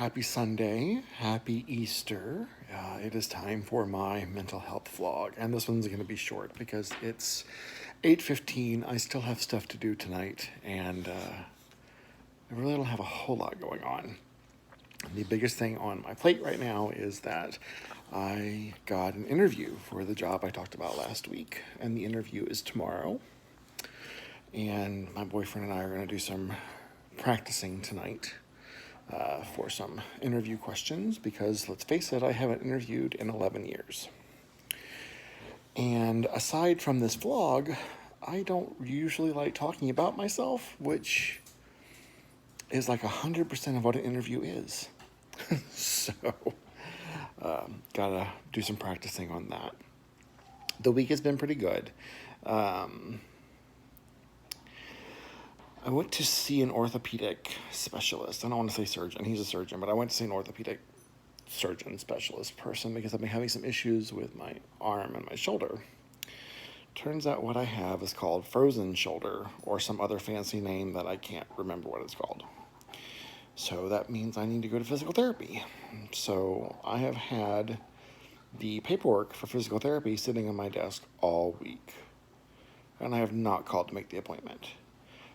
Happy Sunday, happy Easter. It is time for my mental health vlog, and this one's going to be short because it's 8:15. I still have stuff to do tonight, and I really don't have a whole lot going on. The biggest thing on my plate right now is that I got an interview for the job I talked about last week, and the interview is tomorrow. And my boyfriend and I are going to do some practicing tonight for some interview questions because, let's face it, I haven't interviewed in 11 years. And aside from this vlog, I don't usually like talking about myself, which is like 100% of what an interview is. So, gotta do some practicing on that. The week has been pretty good. I went to see an orthopedic specialist. I don't want to say surgeon. He's a surgeon, but I went to see an orthopedic surgeon specialist person because I've been having some issues with my arm and my shoulder. Turns out what I have is called frozen shoulder, or some other fancy name that I can't remember what it's called. So that means I need to go to physical therapy. So I have had the paperwork for physical therapy sitting on my desk all week, and I have not called to make the appointment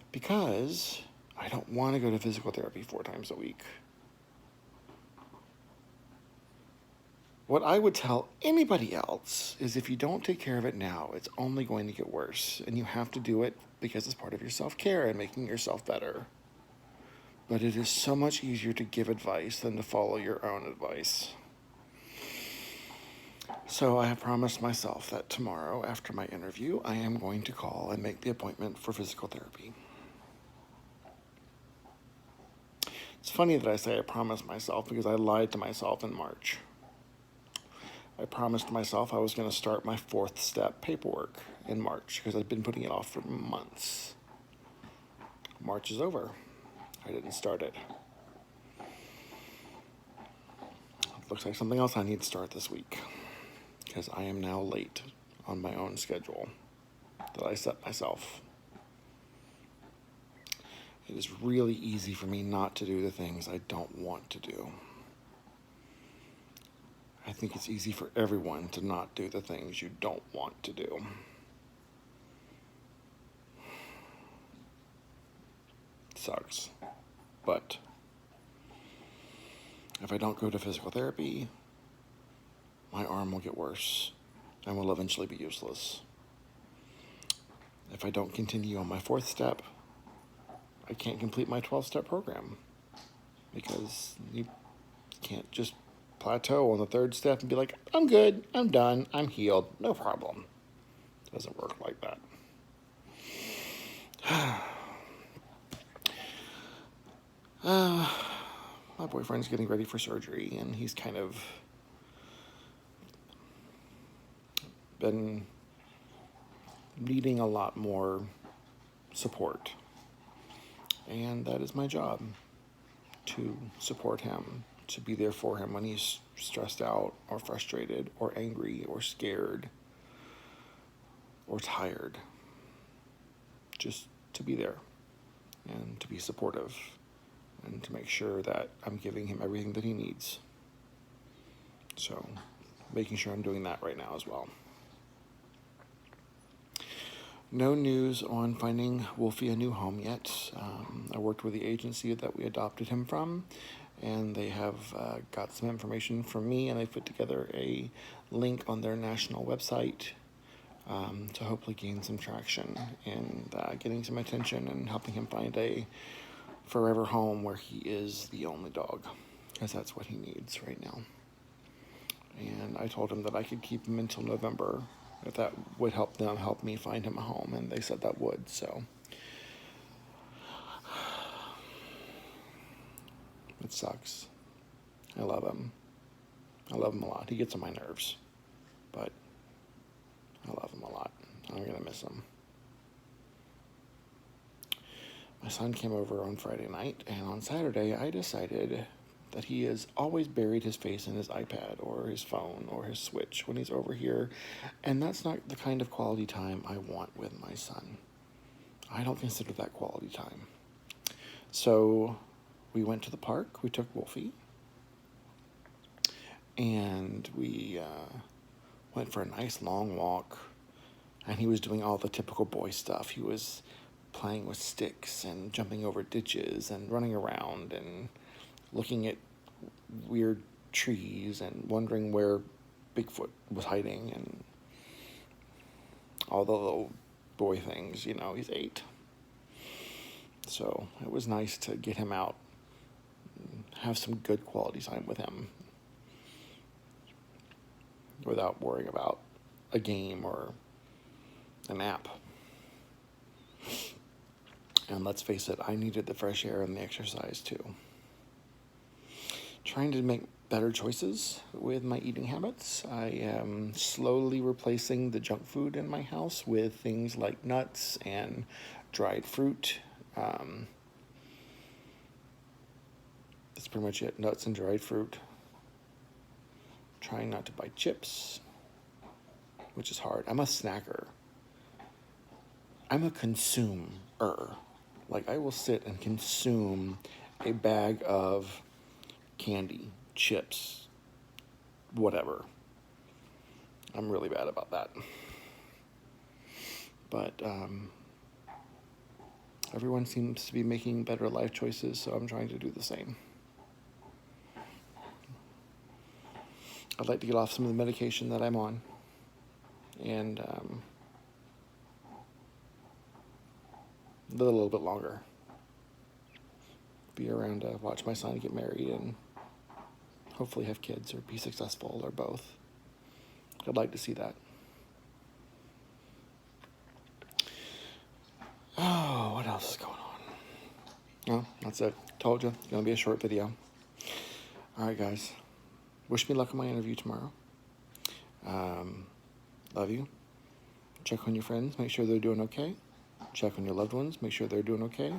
because I don't want to go to physical therapy 4 times a week. What I would tell anybody else is if you don't take care of it now, it's only going to get worse, and you have to do it because it's part of your self-care and making yourself better. But it is so much easier to give advice than to follow your own advice. So I have promised myself that tomorrow, after my interview, I am going to call and make the appointment for physical therapy. It's funny that I say I promised myself because I lied to myself in March. I promised myself I was going to start my 4th step paperwork in March because I've been putting it off for months. March is over. I didn't start it. Looks like something else I need to start this week because I am now late on my own schedule that I set myself. It is really easy for me not to do the things I don't want to do. I think it's easy for everyone to not do the things you don't want to do. It sucks. But if I don't go to physical therapy, my arm will get worse and will eventually be useless. If I don't continue on my 4th step, I can't complete my 12-step program because you can't just plateau on the 3rd step and be like, I'm good, I'm done, I'm healed, no problem. It doesn't work like that. My boyfriend's getting ready for surgery, and he's kind of been needing a lot more support. And that is my job, to support him, to be there for him when he's stressed out or frustrated or angry or scared or tired. Just to be there and to be supportive and to make sure that I'm giving him everything that he needs. So, making sure I'm doing that right now as well. No news on finding Wolfie a new home yet. I worked with the agency that we adopted him from, and they have got some information from me, and they put together a link on their national website to hopefully gain some traction and getting some attention and helping him find a forever home where he is the only dog, because that's what he needs right now. And I told him that I could keep him until November, if that would help them help me find him a home, and they said that would. So it sucks. I love him. I love him a lot. He gets on my nerves, but I love him a lot. I'm gonna miss him. My son came over on Friday night, and on Saturday I decided that he has always buried his face in his iPad or his phone or his Switch when he's over here, and that's not the kind of quality time I want with my son. I don't consider that quality time. So we went to the park, we took Wolfie, And we went for a nice long walk, and he was doing all the typical boy stuff. He was playing with sticks and jumping over ditches and running around and looking at weird trees and wondering where Bigfoot was hiding and all the little boy things. He's 8. So it was nice to get him out and have some good quality time with him without worrying about a game or an app. And let's face it, I needed the fresh air and the exercise too. Trying to make better choices with my eating habits. I am slowly replacing the junk food in my house with things like nuts and dried fruit. That's pretty much it, nuts and dried fruit. Trying not to buy chips, which is hard. I'm a snacker. I'm a consumer. Like, I will sit and consume a bag of candy, chips, whatever. I'm really bad about that. But everyone seems to be making better life choices, so I'm trying to do the same. I'd like to get off some of the medication that I'm on and live a little bit longer. Be around to watch my son get married and hopefully have kids or be successful or both. I'd like to see that. Oh, what else is going on? Oh, that's it. Told you, it's going to be a short video. All right, guys. Wish me luck on my interview tomorrow. Love you. Check on your friends. Make sure they're doing okay. Check on your loved ones. Make sure they're doing okay.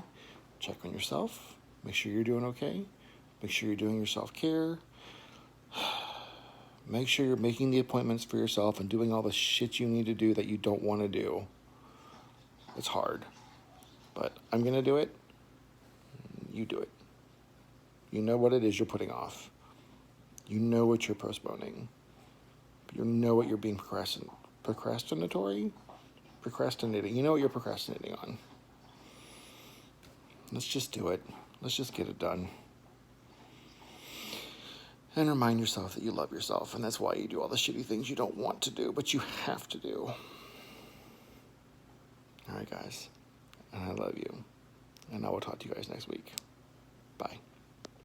Check on yourself. Make sure you're doing okay. Make sure you're doing your self-care. Make sure you're making the appointments for yourself and doing all the shit you need to do that you don't want to do. It's hard. But I'm going to do it. You do it. You know what it is you're putting off. You know what you're postponing. You know what you're being procrastinating. You know what you're procrastinating on. Let's just do it. Let's just get it done. And remind yourself that you love yourself, and that's why you do all the shitty things you don't want to do, but you have to do. All right, guys. And I love you. And I will talk to you guys next week. Bye.